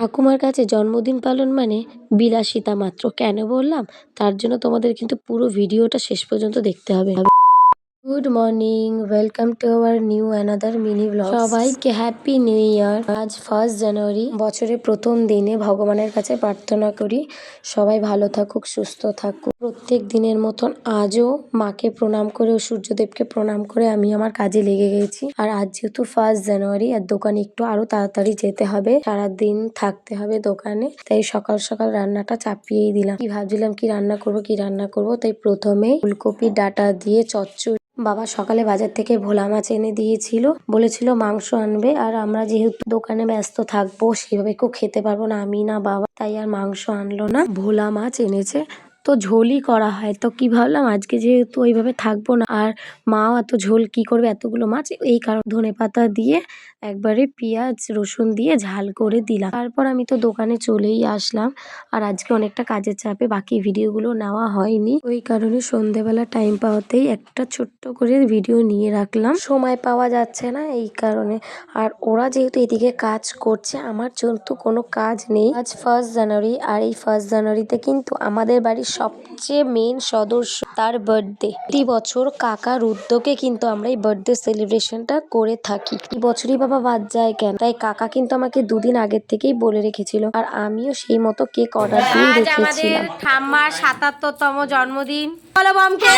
ঠাকুমার কাছে জন্মদিন পালন মানে বিলাসিতা মাত্র। কেন বললাম? তার জন্য তোমাদের কিন্তু পুরো ভিডিওটা শেষ পর্যন্ত দেখতে হবে। Good morning, welcome to our new another mini blog. সবাইকে হ্যাপি নিউ ইয়ার। আজ 1 জানুয়ারি, বছরের প্রথম দিনে ভগবানের কাছে প্রার্থনা করি সবাই ভালো থাকুক, সুস্থ থাকুক। প্রত্যেক দিনের মতন আজও মাকে প্রণাম করে ও সূর্যদেবকে প্রণাম করে আমি আমার কাজে লেগে গেছি। আর আজ যেহেতু 1 জানুয়ারি, আর দোকানে একটু আরো তাড়াতাড়ি যেতে হবে, সারাদিন থাকতে হবে দোকানে, তাই সকাল সকাল রান্নাটা চাপিয়েই দিলাম। কি ভাবছিলাম কি রান্না করব, তাই প্রথমে ফুলকপি ডাঁটা দিয়ে চচ্চড়ি। বাবা সকালে বাজার থেকে ভোলা মাছ এনে দিয়েছিল, বলেছিল মাংস আনবে, আর আমরা যেহেতু দোকানে ব্যস্ত থাকবো সেভাবে কেউ খেতে পারবো না, আমি না বাবা, তাই আর মাংস আনলো না, ভোলা মাছ এনেছে। তো ঝোলই করা হয়, তো কি ভাবলাম আজকে যেহেতু ওইভাবে থাকবো না, আর মাও এত ঝোল কি করবে এতগুলো মাছ, এই কারণ ধনেপাতা দিয়ে একবারে পেঁয়াজ রসুন দিয়ে ঝাল করে দিলাম। তারপর আমি তো দোকানে চলেই আসলাম, আর আজকে অনেকটা কাজের চাপে বাকি ভিডিওগুলো নেওয়া হয়নি, ওই কারণে সন্ধেবেলা টাইম পাওয়াতেই একটা ছোট্ট করে ভিডিও নিয়ে রাখলাম। সময় পাওয়া যাচ্ছে না এই কারণে, আর ওরা যেহেতু এদিকে কাজ করছে, আমার যেহেতু কোনো কাজ নেই। আজ 1 জানুয়ারি, আর এই 1 জানুয়ারিতে কিন্তু আমাদের বাড়ির সবচেয়ে মেন সদস্য তার বার্থডে। প্রতি বছর কাকার উদ্যোগে কিন্তু আমরা এই বার্থডে সেলিব্রেশনটা করে থাকি। এই বছরই বাবা বাদ যায় কেন, তাই কাকা কিন্তু আমাকে দুদিন আগের থেকেই বলে রেখেছিল, আর আমিও সেই মতো কেক অর্ডার দিয়ে রেখেছিলাম। ঠাম্মার ৭৭তম জন্মদিন। বলো বমকে,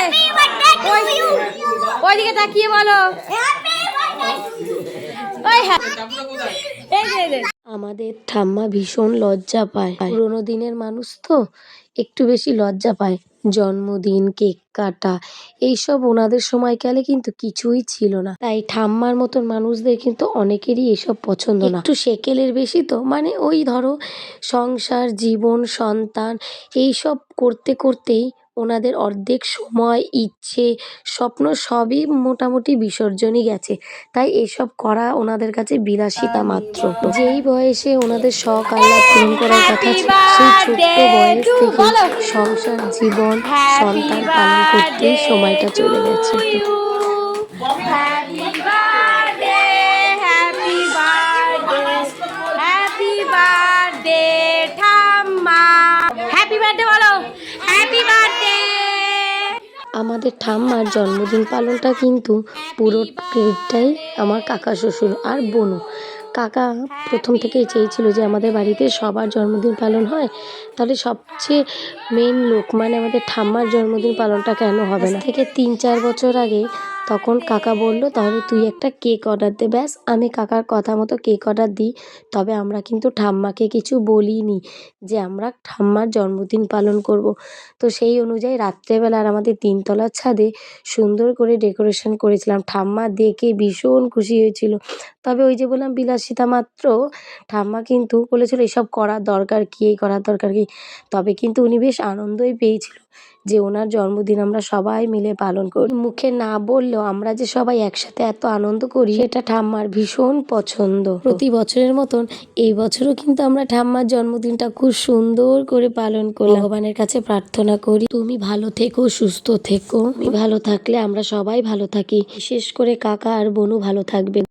ওইদিকে তাকিয়ে বলো। আমাদের ঠাম্মা ভীষণ লজ্জা পায়, পুরোনো দিনের মানুষ তো একটু বেশি লজ্জা পায়। জন্মদিন, কেক কাটা, এইসব ওনাদের সময়কালে কিন্তু কিছুই ছিল না, তাই ঠাম্মার মতন মানুষদের কিন্তু অনেকেরই এসব পছন্দ না। একটু সেকেলের বেশি তো, মানে ওই ধরো সংসার, জীবন, সন্তান, এইসব করতে করতেই ওনাদের অর্ধেক সময়, ইচ্ছে, স্বপ্ন সবই মোটামুটি বিসর্জনই গেছে, তাই এসব করা ওনাদের কাছে বিলাসিতা মাত্র। যেই বয়সে ওনাদের শখ আহ্লাদ পূরণ করার কথা ছিল, সেই ছোট্ট বয়স থেকে সংসার, জীবন, সন্তান পালন করতেই সময়টা চলে গেছে। আমাদের ঠাম্মার জন্মদিন পালনটা কিন্তু পুরো ক্রেডিটটাই আমার কাকা শ্বশুর আর বোনু। কাকা প্রথম থেকেই চেয়েছিল যে আমাদের বাড়িতে সবার জন্মদিন পালন হয়, তাহলে সবচেয়ে মেন লোক মানে আমাদের ঠাম্মার জন্মদিন পালনটা কেন হবে না। থেকে 3-4 বছর আগে তখন কাকা বলল তাহলে তুই একটা কেক অর্ডার দে। ব্যাস, আমি কাকার কথা মতো কেক অর্ডার দিই, তবে আমরা কিন্তু ঠাম্মাকে কিছু বলিনি যে আমরা ঠাম্মার জন্মদিন পালন করব। তো সেই অনুযায়ী রাত্রেবেলা আর আমাদের 3তলার ছাদে সুন্দর করে ডেকোরেশন করেছিলাম। ঠাম্মা দেখে ভীষণ খুশি হয়েছিল, তবে ওই যে বললাম বিলাসিতা মাত্র, ঠাম্মা কিন্তু বলেছিল এসব করার দরকার কি, এই করার দরকার কি, তবে কিন্তু উনি বেশ আনন্দই পেয়েছিল যে ওনার জন্মদিন আমরা সবাই মিলে পালন করি। মুখে না বললেও আমরা যে সবাই একসাথে এত আনন্দ করি সেটা ঠাম্মার ভীষণ পছন্দ। প্রতি বছরের মতন এই বছরও কিন্তু আমরা ঠাম্মার জন্মদিনটা খুব সুন্দর করে পালন করি। ভগবানের কাছে প্রার্থনা করি তুমি ভালো থেকো, সুস্থ থেকো, তুমি ভালো থাকলে আমরা সবাই ভালো থাকি, বিশেষ করে কাকা আর বোনু ভালো থাকবে।